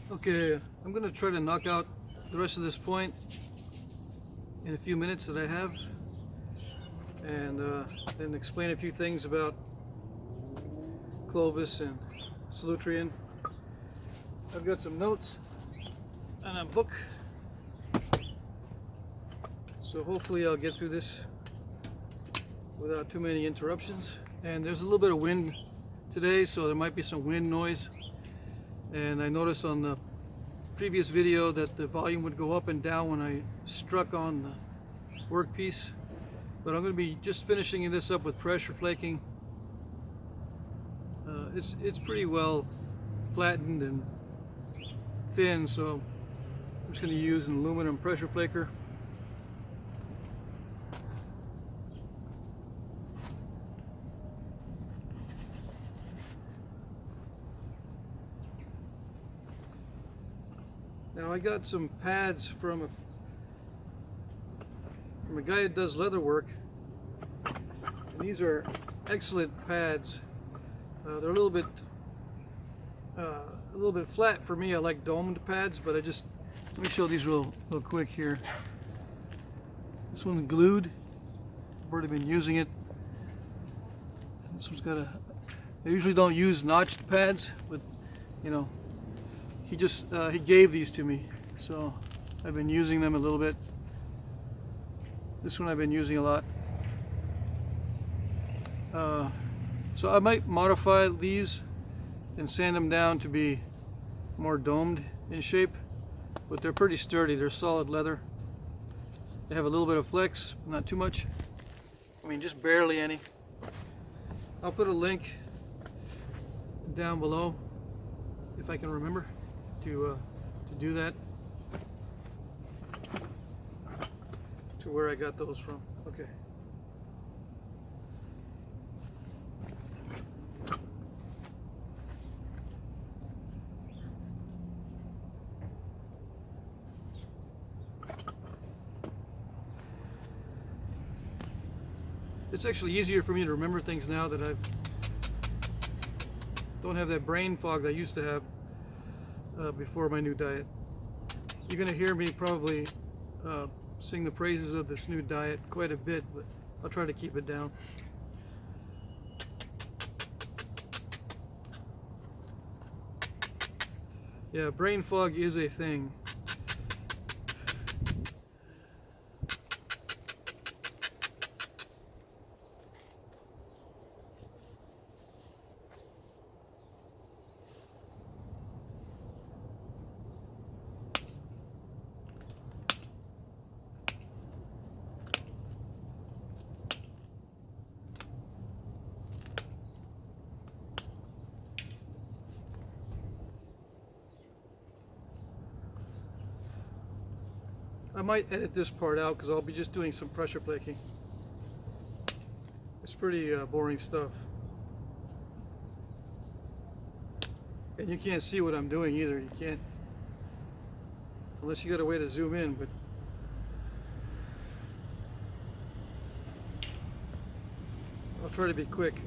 Okay, I'm going to try to knock out the rest of this point in a few minutes that I have, and then explain a few things about Clovis and Solutrean. I've got some notes and a book, so hopefully I'll get through this without too many interruptions. And there's a little bit of wind today, so there might be some wind noise. And I noticed on the previous video that the volume would go up and down when I struck on the workpiece. But I'm going to be just finishing this up with pressure flaking. It's pretty well flattened and thin, so I'm just going to use an aluminum pressure flaker. Now I got some pads from a guy that does leather work, and these are excellent pads. They're a little bit flat for me. I like domed pads, but let me show these real quick here. This one's glued. I've already been using it. This one's got I usually don't use notched pads, but you know, he gave these to me, so I've been using them a little bit. This one I've been using a lot. So I might modify these and sand them down to be more domed in shape, but they're pretty sturdy. They're solid leather. They have a little bit of flex, not too much. I mean, just barely any. I'll put a link down below if I can remember to do that, to where I got those from. Okay. It's actually easier for me to remember things now that I don't have that brain fog that I used to have before my new diet. You're going to hear me probably sing the praises of this new diet quite a bit, but I'll try to keep it down. Yeah, brain fog is a thing. I might edit this part out because I'll be just doing some pressure flaking. It's pretty boring stuff. And you can't see what I'm doing either. You can't, unless you got a way to zoom in, but I'll try to be quick.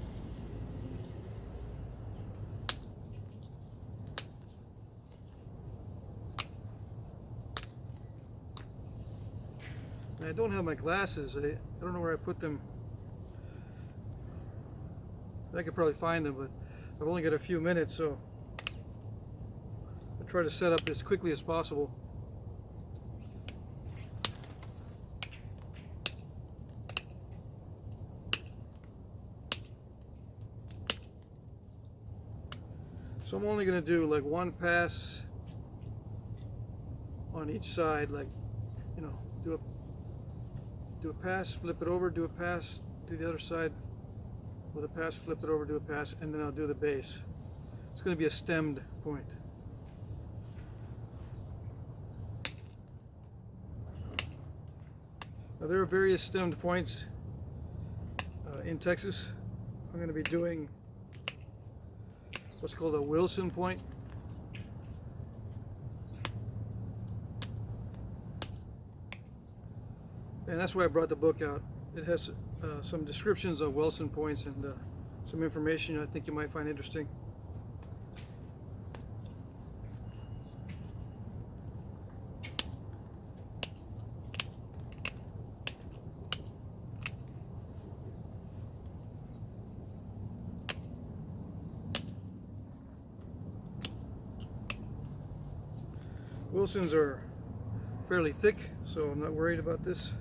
I don't have my glasses. I don't know where I put them. I could probably find them, but I've only got a few minutes, so I'll try to set up as quickly as possible. So I'm only going to do like one pass on each side, like, you know, do a pass, flip it over, do a pass, do the other side with a pass, flip it over, do a pass, and then I'll do the base. It's going to be a stemmed point. Now there are various stemmed points in Texas. I'm going to be doing what's called a Wilson point. And that's why I brought the book out. It has some descriptions of Wilson points and some information I think you might find interesting. Wilsons are fairly thick, so I'm not worried about this.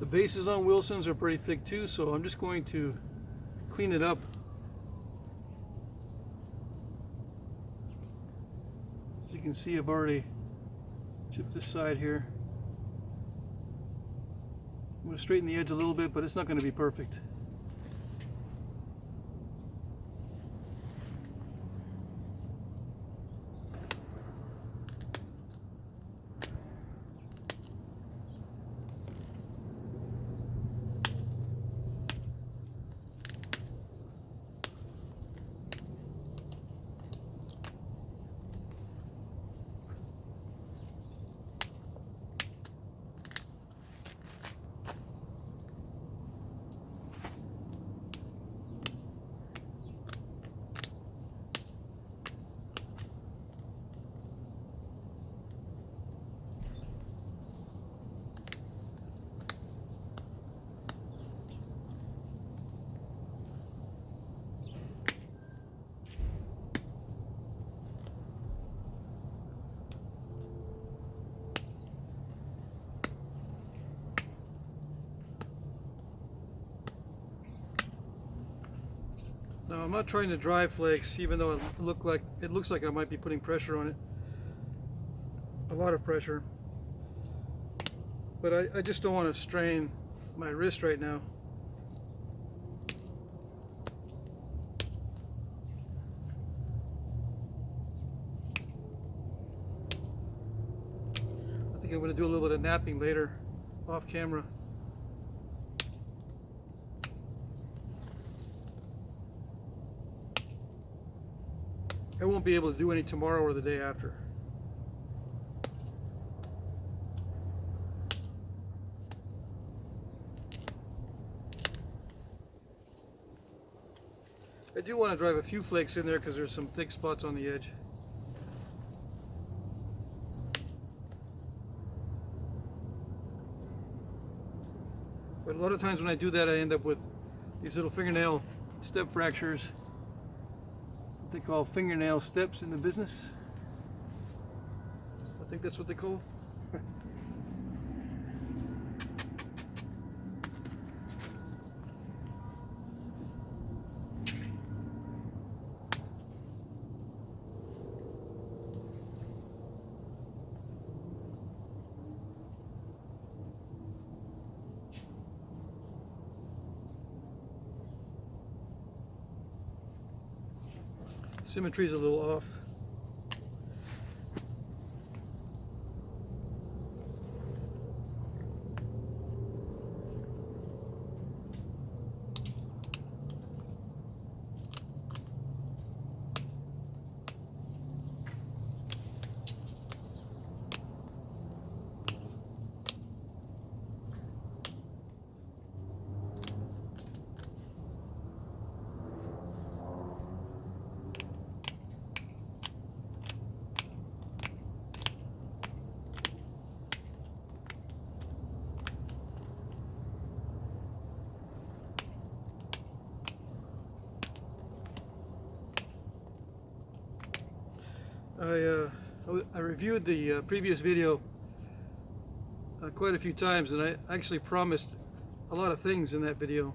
The bases on Wilsons are pretty thick too, so I'm just going to clean it up. As you can see, I've already chipped this side here. I'm going to straighten the edge a little bit, but it's not going to be perfect. Now I'm not trying to dry flakes, even though it looks like I might be putting pressure on it, a lot of pressure. But I just don't want to strain my wrist right now. I think I'm going to do a little bit of knapping later, off camera. I won't be able to do any tomorrow or the day after. I do want to drive a few flakes in there because there's some thick spots on the edge. But a lot of times when I do that, I end up with these little fingernail step fractures. They call fingernail steps in the business. I think that's what they call. Symmetry's a little off. I reviewed the previous video quite a few times, and I actually promised a lot of things in that video.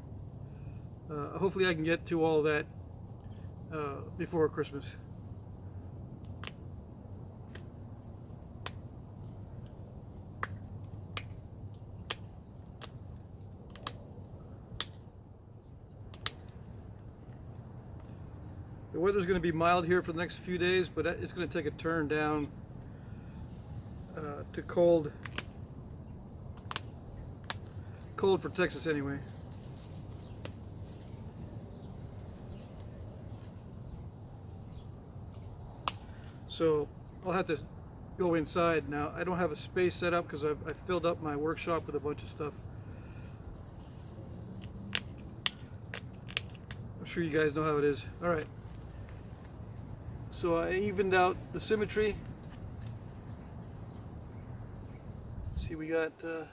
Hopefully I can get to all that before Christmas. The weather's going to be mild here for the next few days, but it's going to take a turn down to cold. Cold for Texas anyway. So I'll have to go inside. Now I don't have a space set up because I filled up my workshop with a bunch of stuff. I'm sure you guys know how it is. All right. So I evened out the symmetry. Let's see, we got, all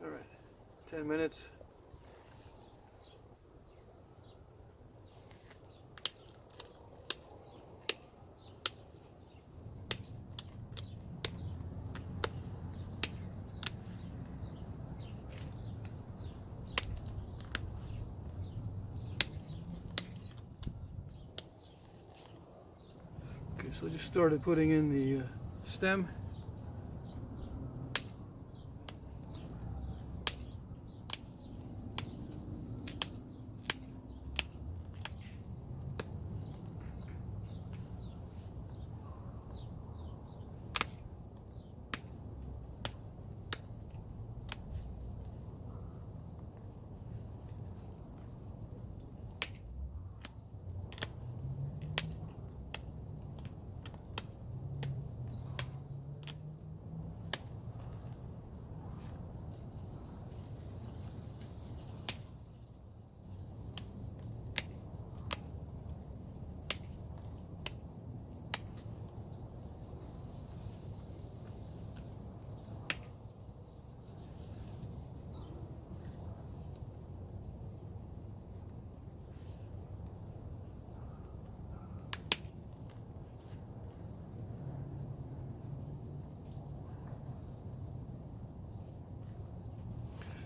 right, 10 minutes. So I just started putting in the stem.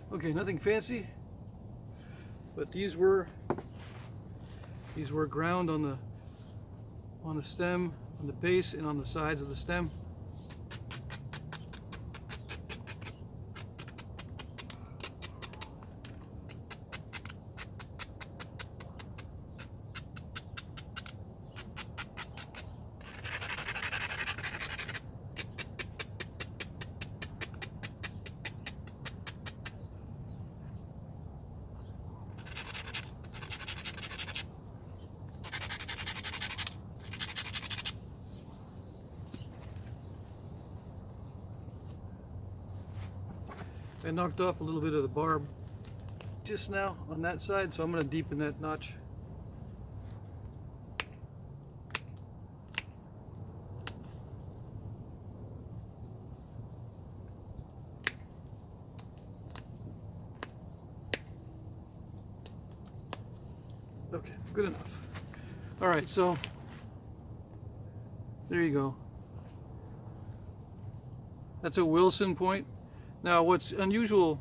Okay, nothing fancy, but these were ground on the stem, on the base, and on the sides of the stem. I knocked off a little bit of the barb just now on that side, so I'm going to deepen that notch. Okay, good enough. All right, so there you go. That's a Wilson point. Now, what's unusual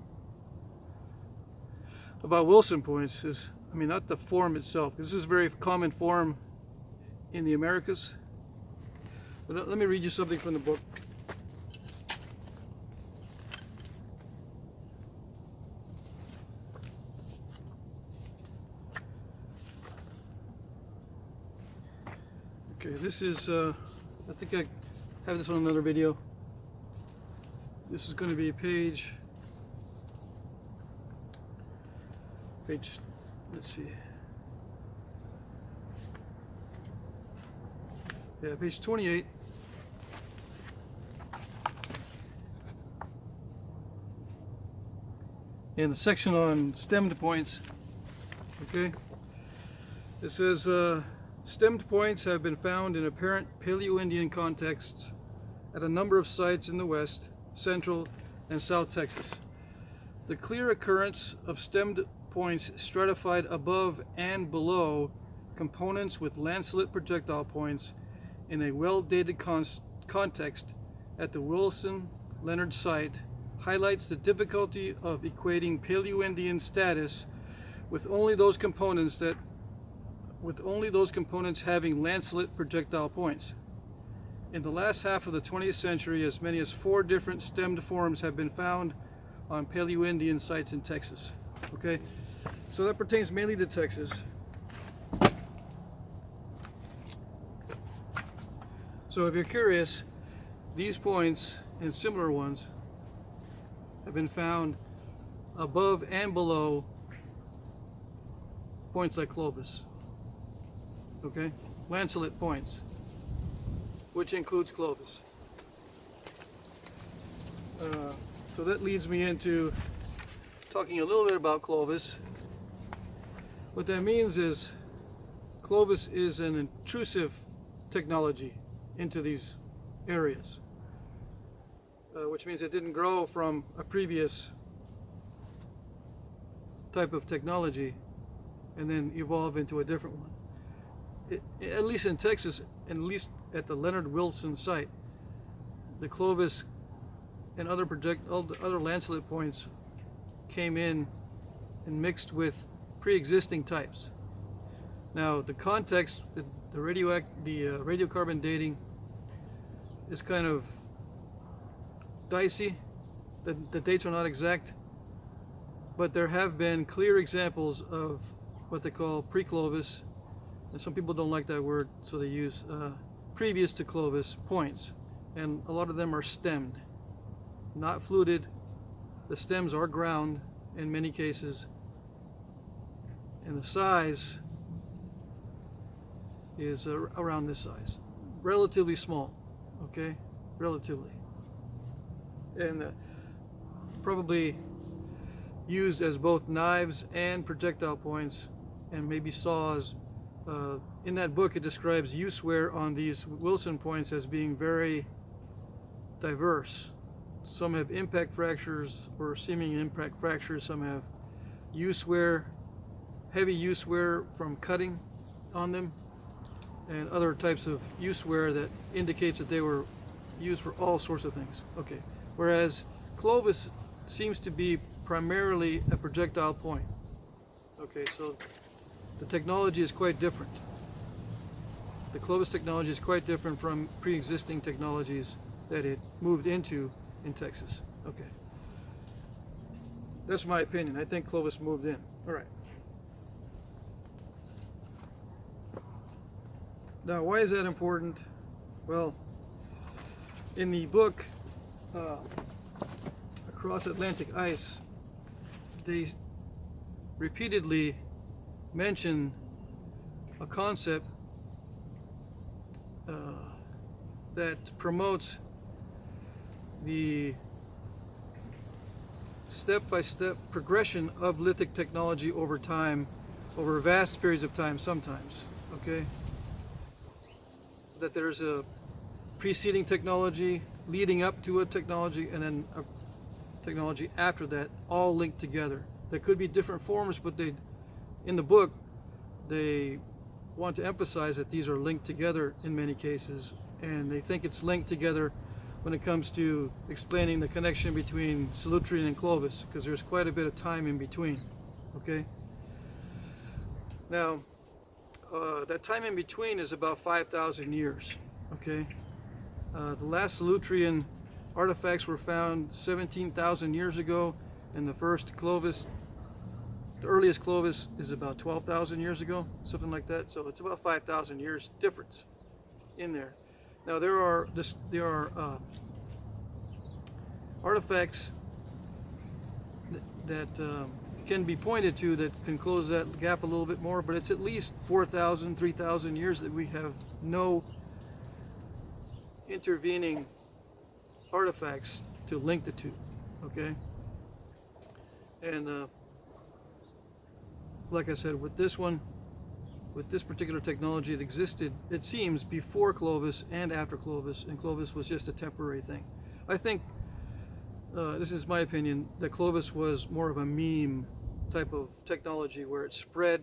about Wilson points is, I mean, not the form itself. This is a very common form in the Americas. But let me read you something from the book. Okay, this is, I think I have this on another video. This is going to be page, let's see. Yeah, page 28. And the section on stemmed points, okay? It says, stemmed points have been found in apparent Paleo-Indian contexts at a number of sites in the West, Central, and South Texas. The clear occurrence of stemmed points stratified above and below components with lancelet projectile points in a well-dated context at the Wilson-Leonard site highlights the difficulty of equating Paleo-Indian status with only those components having lancelet projectile points. In the last half of the 20th century, as many as 4 different stemmed forms have been found on Paleo-Indian sites in Texas. Okay, so that pertains mainly to Texas. So if you're curious, these points and similar ones have been found above and below points like Clovis. Okay, lancelet points. which includes Clovis. So that leads me into talking a little bit about Clovis. What that means is Clovis is an intrusive technology into these areas, which means it didn't grow from a previous type of technology and then evolve into a different one. At least in Texas, and at least at the Leonard Wilson site, the Clovis and other lanceolate points came in and mixed with pre-existing types. Now, the context, the radiocarbon dating is kind of dicey. The dates are not exact, but there have been clear examples of what they call pre-Clovis, and some people don't like that word, so they use previous to Clovis points, and a lot of them are stemmed, not fluted. The stems are ground in many cases, and the size is around this size, relatively small, okay, relatively, and probably used as both knives and projectile points, and maybe saws. In that book, it describes use wear on these Wilson points as being very diverse. Some have impact fractures or seeming impact fractures. Some have use wear, heavy use wear from cutting on them, and other types of use wear that indicates that they were used for all sorts of things. Okay, whereas Clovis seems to be primarily a projectile point. Okay, so the technology is quite different. The Clovis technology is quite different from pre-existing technologies that it moved into in Texas. Okay, that's my opinion. I think Clovis moved in. All right. Now, why is that important? Well, in the book Across Atlantic Ice, they repeatedly mention a concept that promotes the step-by-step progression of lithic technology over time, over vast periods of time sometimes, okay? That there's a preceding technology leading up to a technology and then a technology after that, all linked together. There could be different forms, but in the book, they want to emphasize that these are linked together in many cases, and they think it's linked together when it comes to explaining the connection between Solutrean and Clovis, because there's quite a bit of time in between, okay? Now, that time in between is about 5,000 years, okay? The last Solutrean artifacts were found 17,000 years ago, and the first Clovis, the earliest Clovis, is about 12,000 years ago, something like that. So it's about 5,000 years difference in there. Now there are artifacts that can be pointed to that can close that gap a little bit more, but it's at least 4,000, 3,000 years that we have no intervening artifacts to link the two, okay? And like I said, with this one, with this particular technology, it existed, it seems, before Clovis and after Clovis, and Clovis was just a temporary thing. I think, this is my opinion, that Clovis was more of a meme type of technology where it spread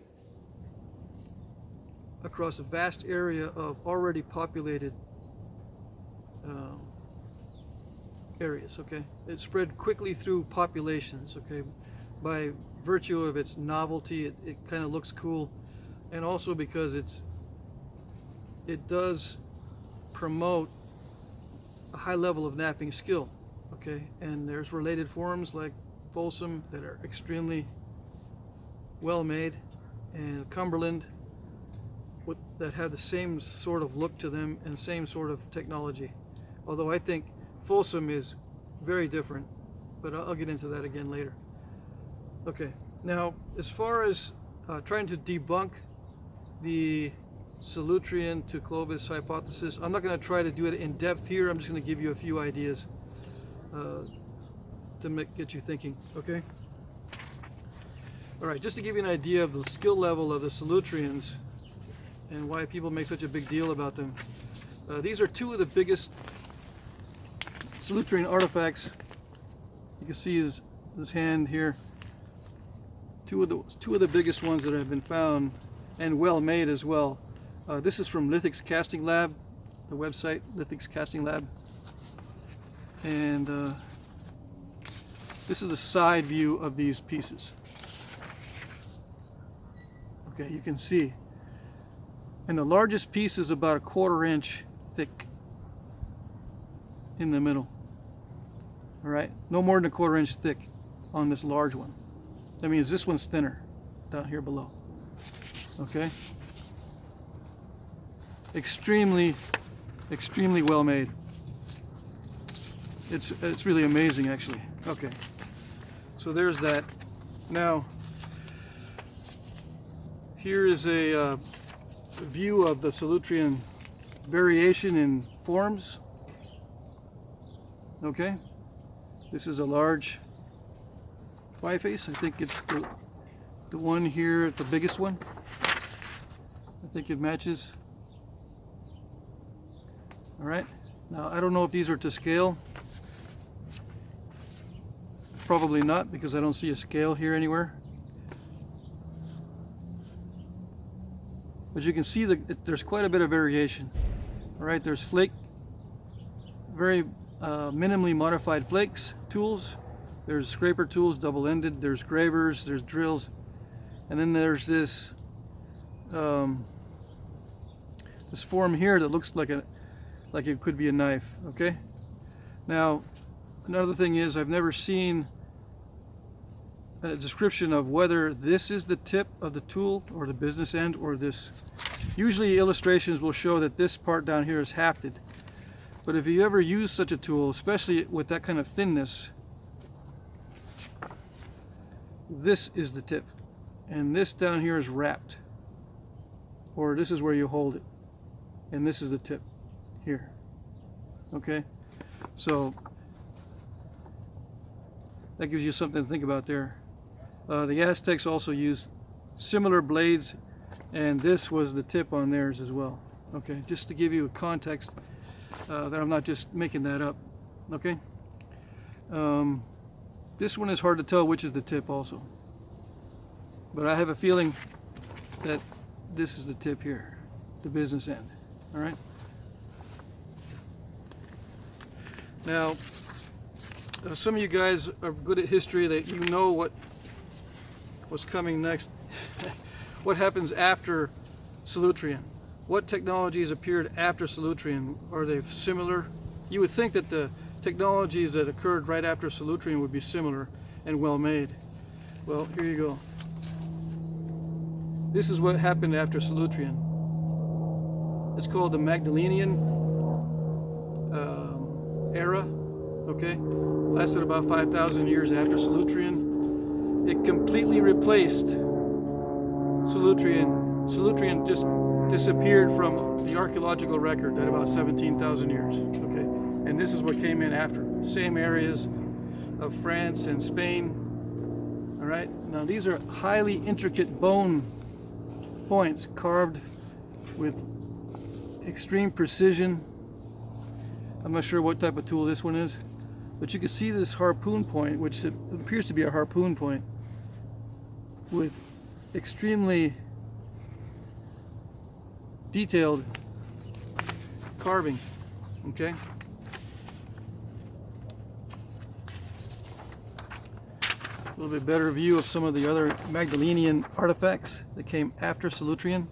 across a vast area of already populated areas, okay? It spread quickly through populations, okay? By virtue of its novelty, it kind of looks cool, and also because it does promote a high level of knapping skill, okay? And there's related forms like Folsom that are extremely well made, and Cumberland that have the same sort of look to them and same sort of technology. Although I think Folsom is very different, but I'll get into that again later. Okay, now as far as trying to debunk the Solutrean to Clovis hypothesis. I'm not going to try to do it in depth here. I'm just going to give you a few ideas to get you thinking, okay? All right, just to give you an idea of the skill level of the Solutreans and why people make such a big deal about them. These are two of the biggest Solutrean artifacts. You can see this hand here. Two of the biggest ones that have been found, and well made as well. This is from Lithics Casting Lab, the website Lithics Casting Lab, and this is the side view of these pieces. Okay, you can see, and the largest piece is about 1/4 inch thick in the middle. All right, no more than 1/4 inch thick on this large one. That means this one's thinner down here below. Okay, extremely well made. It's really amazing, actually. Okay, so there's that. Now here is a view of the Solutrean variation in forms. Okay, this is a large biface. I think it's the one here, the biggest one. I think it matches. All right, now I don't know if these are to scale. Probably not, because I don't see a scale here anywhere. But you can see there's quite a bit of variation. All right, there's very minimally modified flakes tools. There's scraper tools, double-ended. There's gravers. There's drills, and then there's this this form here that looks like it could be a knife. Okay. Now, another thing is I've never seen a description of whether this is the tip of the tool or the business end or this. Usually illustrations will show that this part down here is hafted. But if you ever use such a tool, especially with that kind of thinness, this is the tip. And this down here is wrapped. Or this is where you hold it. And this is the tip here. Okay? So that gives you something to think about there. The Aztecs also used similar blades, and this was the tip on theirs as well. Okay, just to give you a context that I'm not just making that up. Okay, this one is hard to tell which is the tip also, but I have a feeling that this is the tip here, the business end. All right. Now, some of you guys are good at history, that you know what's coming next. What happens after Solutrean? What technologies appeared after Solutrean? Are they similar? You would think that the technologies that occurred right after Solutrean would be similar and well made. Well, here you go. This is what happened after Solutrean. It's called the Magdalenian era. Okay, lasted about 5,000 years after Solutrean. It completely replaced Solutrean. Solutrean just disappeared from the archaeological record at about 17,000 years. Okay, and this is what came in after. Same areas of France and Spain. All right, now these are highly intricate bone points carved with extreme precision. I'm not sure what type of tool this one is, but you can see this harpoon point, which appears to be a harpoon point, with extremely detailed carving. Okay, a little bit better view of some of the other Magdalenian artifacts that came after Solutrean.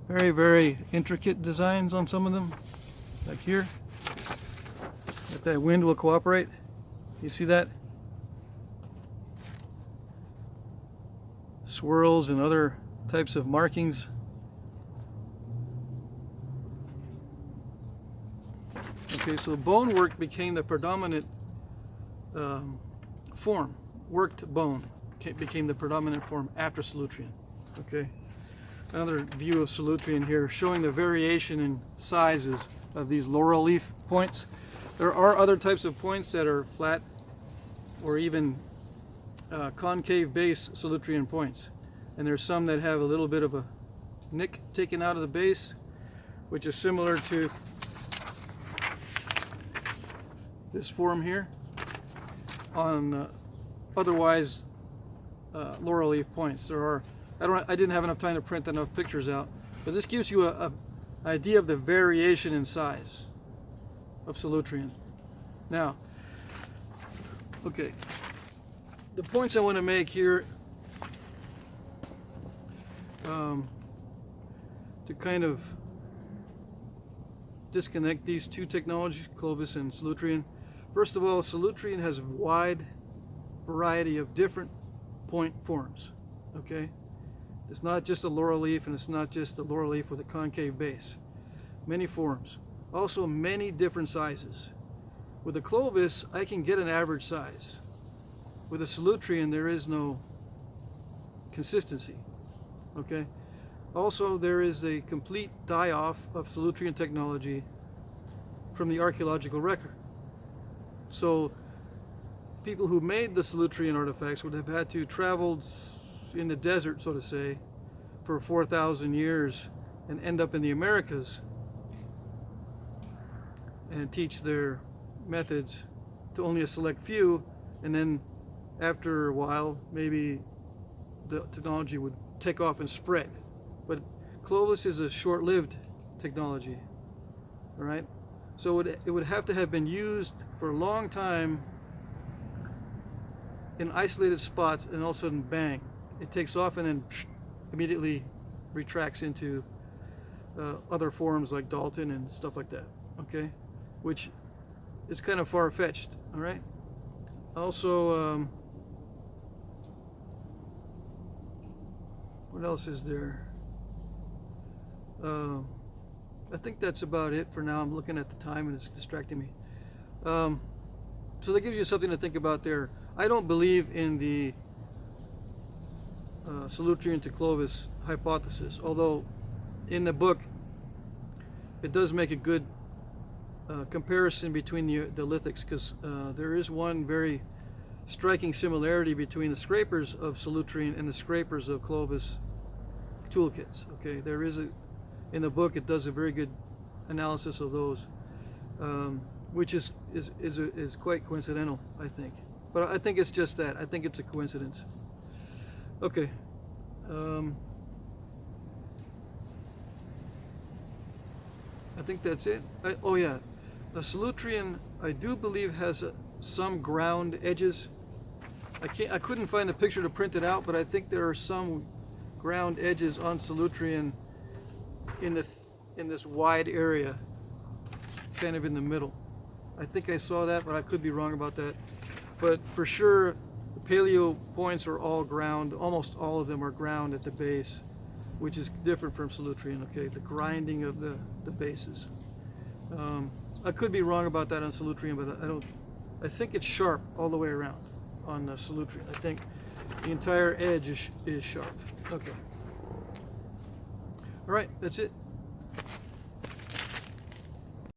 Very, very intricate designs on some of them, like here. If that wind will cooperate, you see that? Swirls and other types of markings. Okay, so bone work became the predominant form. Worked bone became the predominant form after Solutrean. Okay, another view of Solutrean here, showing the variation in sizes of these laurel leaf points. There are other types of points that are flat or even concave base Solutrean points, and there's some that have a little bit of a nick taken out of the base, which is similar to this form here on otherwise laurel leaf points. There are, I didn't have enough time to print enough pictures out, but this gives you an idea of the variation in size of Solutrean. Now, okay, the points I want to make here to kind of disconnect these two technologies, Clovis and Solutrean. First of all, Solutrean has a wide variety of different point forms, okay? It's not just a laurel leaf, and it's not just a laurel leaf with a concave base. Many forms. Also many different sizes. With a Clovis, I can get an average size. With a Solutrean, there is no consistency, okay? Also, there is a complete die-off of Solutrean technology from the archaeological record. So people who made the Solutrean artifacts would have had to travel in the desert, so to say, for 4,000 years and end up in the Americas and teach their methods to only a select few, and then after a while maybe the technology would take off and spread. But Clovis is a short-lived technology, all right? So it would have to have been used for a long time in isolated spots, and all of a sudden, bang, it takes off and then immediately retracts into other forms like Dalton and stuff like that, okay? Which is kind of far-fetched, all right? Also, what else is there? I think that's about it for now. I'm looking at the time and it's distracting me. So that gives you something to think about there. I don't believe in the Solutrean to Clovis hypothesis, although in the book it does make a good comparison between the lithics, because there is one very striking similarity between the scrapers of Solutrean and the scrapers of Clovis toolkits. Okay, there is in the book it does a very good analysis of those, which is quite coincidental, I think. But I think it's just that. I think it's a coincidence. Okay. I think that's it. Oh yeah, the Solutrean I do believe has some ground edges. I couldn't find a picture to print it out, but I think there are some ground edges on Solutrean in this wide area, kind of in the middle. I think I saw that, but I could be wrong about that. But for sure, the paleo points are all ground. Almost all of them are ground at the base, which is different from Solutrean. Okay, the grinding of the bases. I could be wrong about that on Solutrean, but I think it's sharp all the way around on the Solutrean. I think the entire edge is sharp. Okay. All right, that's it.